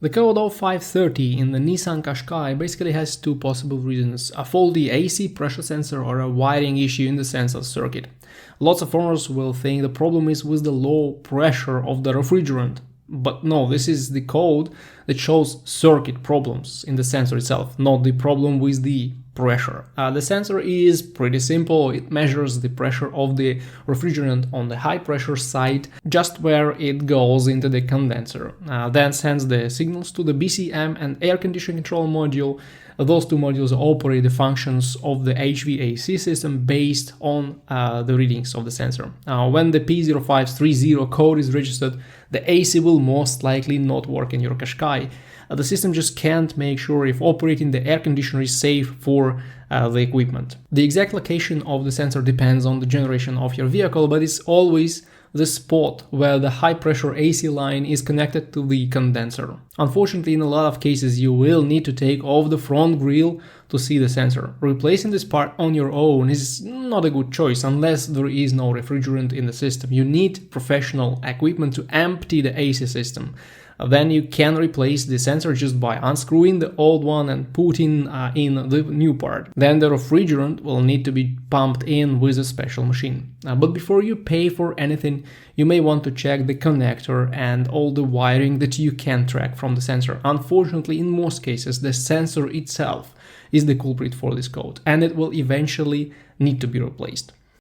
The code 0530 in the Nissan Qashqai basically has two possible reasons: a faulty AC pressure sensor or a wiring issue in the sensor circuit. Lots of owners will think the problem is with the low pressure of the refrigerant. But no, this is the code that shows circuit problems in the sensor itself, not the problem with the pressure. The sensor is pretty simple. It measures the pressure of the refrigerant on the high pressure side, just where it goes into the condenser. Then sends the signals to the BCM and air conditioning control module. Those two modules operate the functions of the HVAC system based on the readings of the sensor. When the P0530 code is registered, the AC will most likely not work in your Qashqai. The system just can't make sure if operating the air conditioner is safe for the equipment. The exact location of the sensor depends on the generation of your vehicle, but it's always the spot where the high pressure AC line is connected to the condenser. Unfortunately, in a lot of cases, you will need to take off the front grille to see the sensor. Replacing this part on your own is not a good choice unless there is no refrigerant in the system. You need professional equipment to empty the AC system. Then you can replace the sensor just by unscrewing the old one and putting in the new part. Then the refrigerant will need to be pumped in with a special machine. But before you pay for anything, you may want to check the connector and all the wiring that you can track from the sensor. Unfortunately, in most cases, the sensor itself is the culprit for this code, and it will eventually need to be replaced.